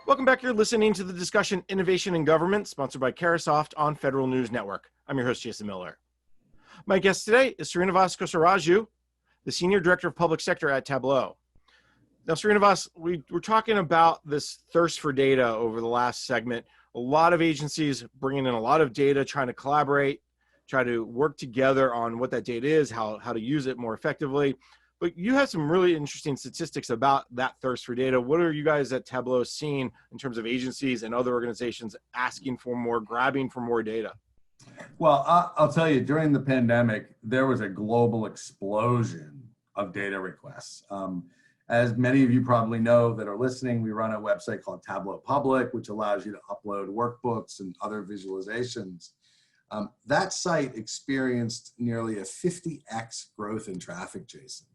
Welcome back. You're listening to the discussion Innovation in Government, sponsored by Carasoft on Federal News Network. I'm your host, Jason Miller. My guest today is Srinivas Kosaraju, the Senior Director of Public Sector at Tableau. Now, Srinivas, we were talking about this thirst for data over the last segment. A lot of agencies bringing in a lot of data, trying to collaborate, try to work together on what that data is, how to use it more effectively. But you have some really interesting statistics about that thirst for data. What are you guys at Tableau seeing in terms of agencies and other organizations asking for more, grabbing for more data? Well, I'll tell you, during the pandemic, there was a global explosion of data requests. As many of you probably know that are listening, we run a website called Tableau Public, which allows you to upload workbooks and other visualizations. That site experienced nearly a 50x growth in traffic, Jason.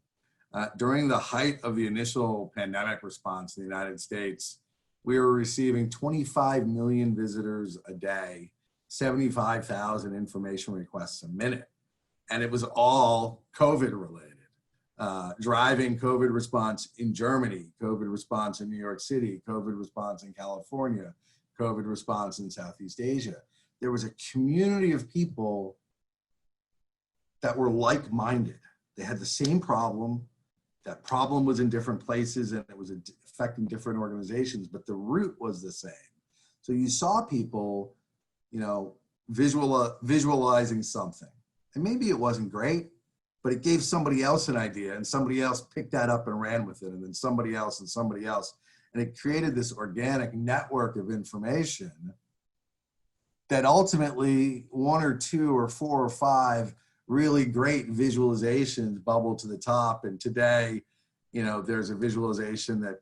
During the height of the initial pandemic response in the United States, we were receiving 25 million visitors a day, 75,000 information requests a minute. And it was all COVID related, driving COVID response in Germany, COVID response in New York City, COVID response in California, COVID response in Southeast Asia. There was a community of people that were like-minded. They had the same problem. That problem was in different places and it was affecting different organizations, but the root was the same. So you saw people, visualizing something. And maybe it wasn't great, but it gave somebody else an idea and somebody else picked that up and ran with it, and then somebody else and somebody else. And it created this organic network of information that ultimately one or two or four or five really great visualizations bubble to the top. And today, there's a visualization that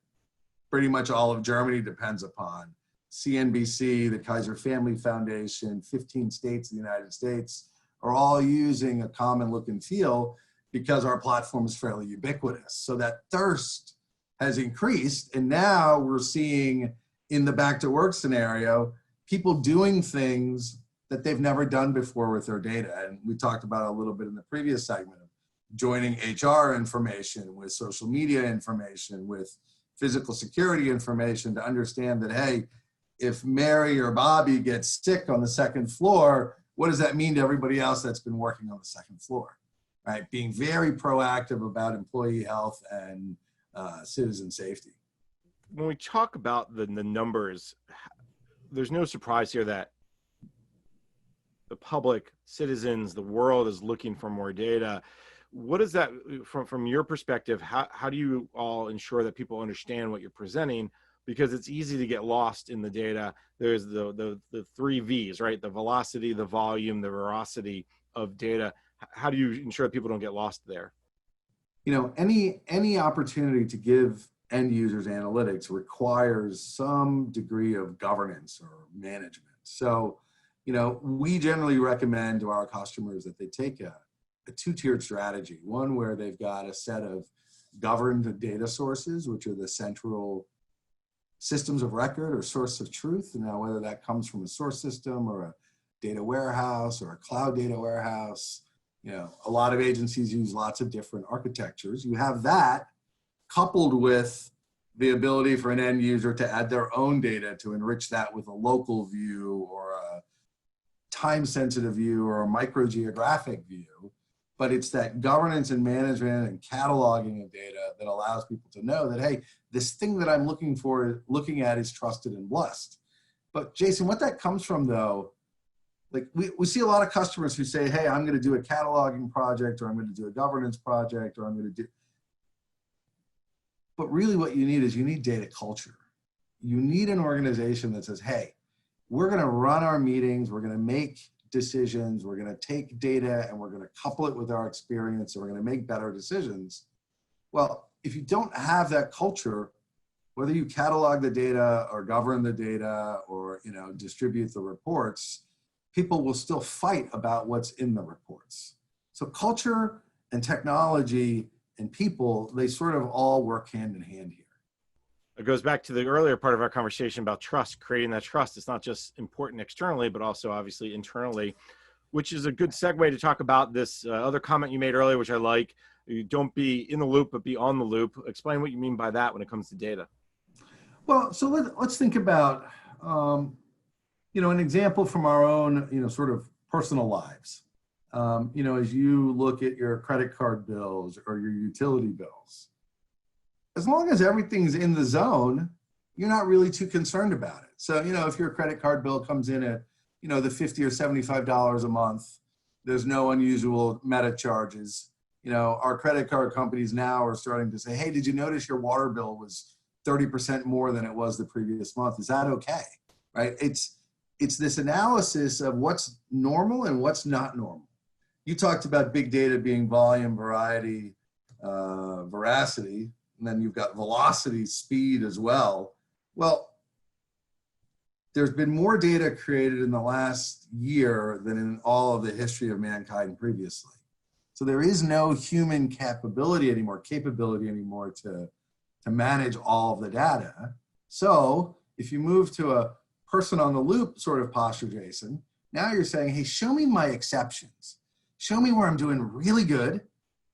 pretty much all of Germany depends upon. CNBC, the Kaiser Family Foundation, 15 states in the United States are all using a common look and feel because our platform is fairly ubiquitous. So that thirst has increased. And now we're seeing in the back to work scenario, people doing things that they've never done before with their data. And we talked about a little bit in the previous segment of joining HR information with social media information, with physical security information to understand that, hey, if Mary or Bobby gets sick on the second floor, what does that mean to everybody else that's been working on the second floor, right? Being very proactive about employee health and citizen safety. When we talk about the numbers, there's no surprise here that the public, citizens, the world is looking for more data. What is that from your perspective? How do you all ensure that people understand what you're presenting? Because it's easy to get lost in the data. There's the three V's, right? The velocity, the volume, the veracity of data. How do you ensure that people don't get lost there? Any opportunity to give end users analytics requires some degree of governance or management. So, we generally recommend to our customers that they take a two-tiered strategy. One where they've got a set of governed data sources, which are the central systems of record or source of truth. Now, whether that comes from a source system or a data warehouse or a cloud data warehouse, a lot of agencies use lots of different architectures. You have that coupled with the ability for an end user to add their own data to enrich that with a local view or a time-sensitive view or a microgeographic view. But it's that governance and management and cataloging of data that allows people to know that, hey, this thing that I'm looking at is trusted and blessed. But Jason, what that comes from though, like we see a lot of customers who say, hey, I'm going to do a cataloging project, or I'm going to do a governance project, or I'm going to do. But really what you need is data culture. You need an organization that says, hey, we're going to run our meetings, we're going to make decisions, we're going to take data and we're going to couple it with our experience and we're going to make better decisions. Well, if you don't have that culture, whether you catalog the data or govern the data or distribute the reports, people will still fight about what's in the reports. So culture and technology and people, they sort of all work hand in hand here. It goes back to the earlier part of our conversation about trust, creating that trust. It's not just important externally, but also obviously internally, which is a good segue to talk about this other comment you made earlier, which I like. You don't be in the loop, but be on the loop. Explain what you mean by that when it comes to data. Well, so let's think about, an example from our own, sort of personal lives. As you look at your credit card bills or your utility bills, as long as everything's in the zone, you're not really too concerned about it. So, if your credit card bill comes in at, the $50 or $75 a month, there's no unusual meta charges. Our credit card companies now are starting to say, hey, did you notice your water bill was 30% more than it was the previous month? Is that okay? Right? It's this analysis of what's normal and what's not normal. You talked about big data being volume, variety, veracity, and then you've got velocity, speed as well. Well, there's been more data created in the last year than in all of the history of mankind previously. So there is no human capability anymore to manage all of the data. So if you move to a person on the loop sort of posture, Jason, now you're saying, hey, show me my exceptions. Show me where I'm doing really good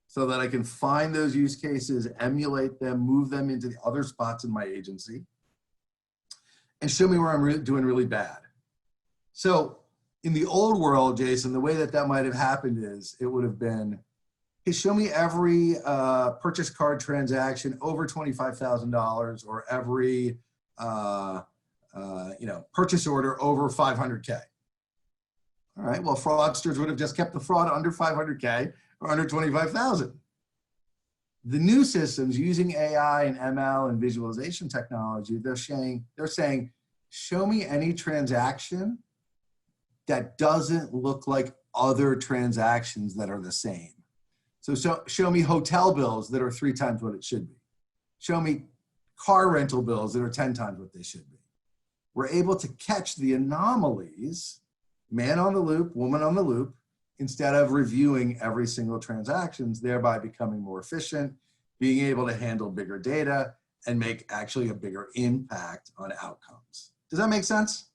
so that I can find those use cases, emulate them, move them into the other spots in my agency, and show me where I'm doing really bad. So in the old world, Jason, the way that might have happened is it would have been, hey, show me every purchase card transaction over $25,000 or every purchase order over 500K. All right, well, fraudsters would have just kept the fraud under 500K or under 25,000. The new systems using AI and ML and visualization technology, they're saying, show me any transaction that doesn't look like other transactions that are the same. So show me hotel bills that are 3 times what it should be. Show me car rental bills that are 10 times what they should be. We're able to catch the anomalies, man on the loop, woman on the loop, instead of reviewing every single transactions, thereby becoming more efficient, being able to handle bigger data, and make actually a bigger impact on outcomes. Does that make sense?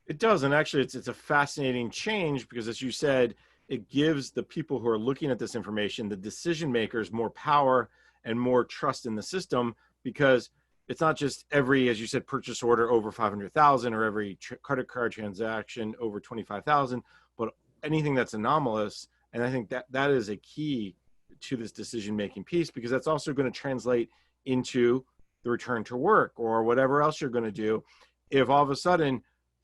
It does, and actually it's a fascinating change because, as you said, it gives the people who are looking at this information, the decision makers, more power and more trust in the system, because it's not just every, as you said, purchase order over 500,000 or every credit card transaction over 25,000, but anything that's anomalous. And I think that is a key to this decision-making piece, because that's also going to translate into the return to work or whatever else you're going to do. If all of a sudden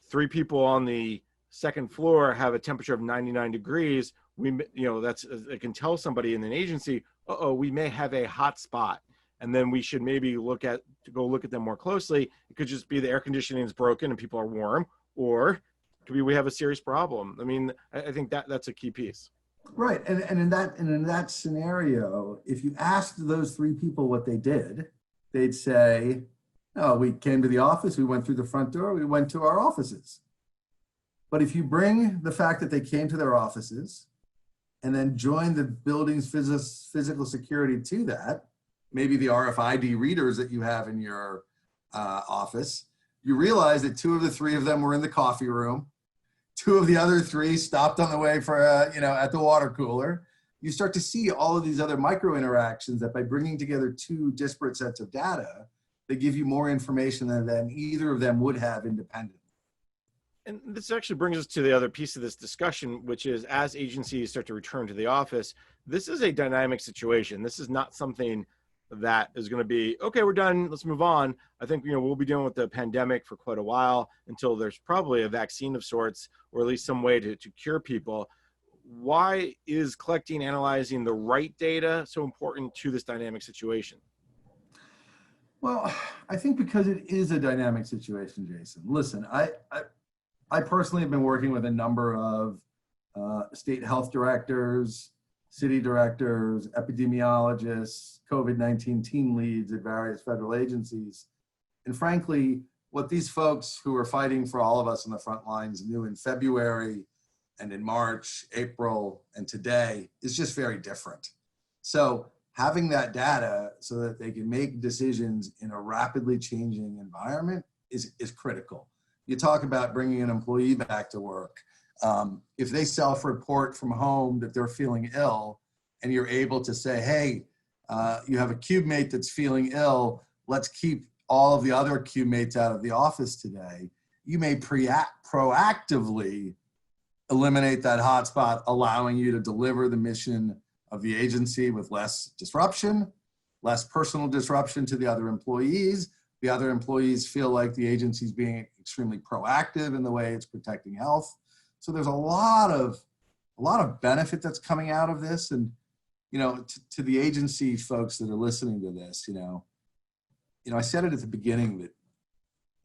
3 people on the second floor have a temperature of 99 degrees, it can tell somebody in an agency, we may have a hot spot. And then we should maybe go look at them more closely. It could just be the air conditioning is broken and people are warm, or it could be we have a serious problem. I mean, I think that's a key piece. Right, and in that scenario, if you asked those 3 people what they did, they'd say, "Oh, we came to the office, we went through the front door, we went to our offices." But if you bring the fact that they came to their offices and then join the building's physical security to that, maybe the RFID readers that you have in your office, you realize that 2 of the 3 of them were in the coffee room. 2 of the other 3 stopped on the way for, at the water cooler. You start to see all of these other micro interactions that by bringing together 2 disparate sets of data, they give you more information than either of them would have independently. And this actually brings us to the other piece of this discussion, which is as agencies start to return to the office, this is a dynamic situation. This is not something that is going to be, okay, we're done, let's move on. I think, we'll be dealing with the pandemic for quite a while until there's probably a vaccine of sorts, or at least some way to cure people. Why is collecting, analyzing the right data so important to this dynamic situation? Well, I think because it is a dynamic situation, Jason. Listen, I personally have been working with a number of state health directors, city directors, epidemiologists, COVID-19 team leads at various federal agencies. And frankly, what these folks who are fighting for all of us on the front lines knew in February and in March, April, and today is just very different. So having that data so that they can make decisions in a rapidly changing environment is critical. You talk about bringing an employee back to work. If they self-report from home that they're feeling ill, and you're able to say, hey, you have a cube mate that's feeling ill, let's keep all of the other Q mates out of the office today, you may proactively eliminate that hotspot, allowing you to deliver the mission of the agency with less disruption, less personal disruption to the other employees. The other employees feel like the agency is being extremely proactive in the way it's protecting health. So there's a lot of benefit that's coming out of this. And, to the agency folks that are listening to this, I said it at the beginning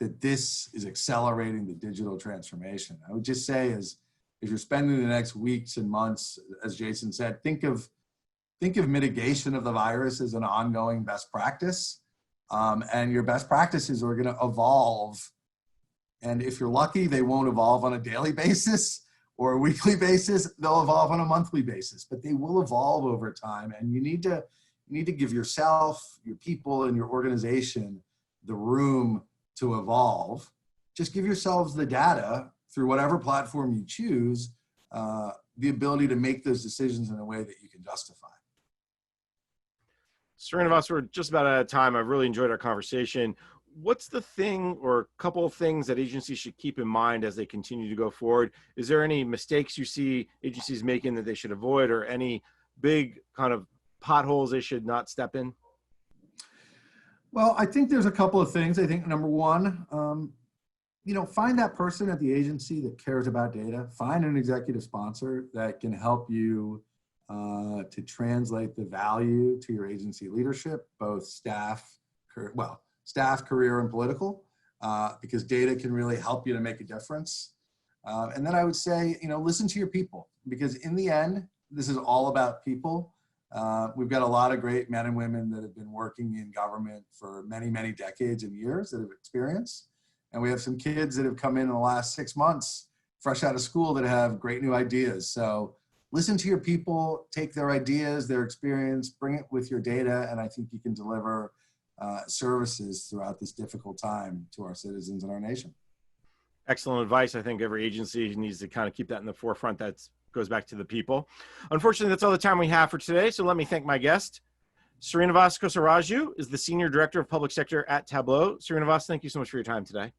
that this is accelerating the digital transformation. I would just say as you're spending the next weeks and months, as Jason said, think of mitigation of the virus as an ongoing best practice. And your best practices are going to evolve. And if you're lucky, they won't evolve on a daily basis or a weekly basis. They'll evolve on a monthly basis, but they will evolve over time. And you need to give yourself, your people, and your organization the room to evolve. Just give yourselves the data through whatever platform you choose, the ability to make those decisions in a way that you can justify. Srinivas, we're just about out of time. I've really enjoyed our conversation. What's the thing or a couple of things that agencies should keep in mind as they continue to go forward? Is there any mistakes you see agencies making that they should avoid, or any big kind of potholes they should not step in? Well, I think there's a couple of things. I think number one, find that person at the agency that cares about data. Find an executive sponsor that can help you to translate the value to your agency leadership, both staff, career, and political, because data can really help you to make a difference. And then I would say, listen to your people, because in the end, this is all about people. We've got a lot of great men and women that have been working in government for many, many decades and years that have experience. And we have some kids that have come in the last 6 months, fresh out of school, that have great new ideas. So listen to your people, take their ideas, their experience, bring it with your data, and I think you can deliver services throughout this difficult time to our citizens and our nation. Excellent advice. I think every agency needs to kind of keep that in the forefront. That goes back to the people. Unfortunately, that's all the time we have for today. So let me thank my guest. Srinivas Kosaraju is the Senior Director of Public Sector at Tableau. Srinivas, thank you so much for your time today.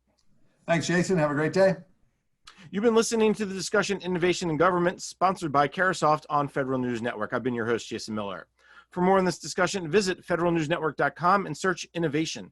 Thanks, Jason. Have a great day. You've been listening to the discussion Innovation in Government, sponsored by Carasoft on Federal News Network. I've been your host, Jason Miller. For more on this discussion, visit federalnewsnetwork.com and search innovation.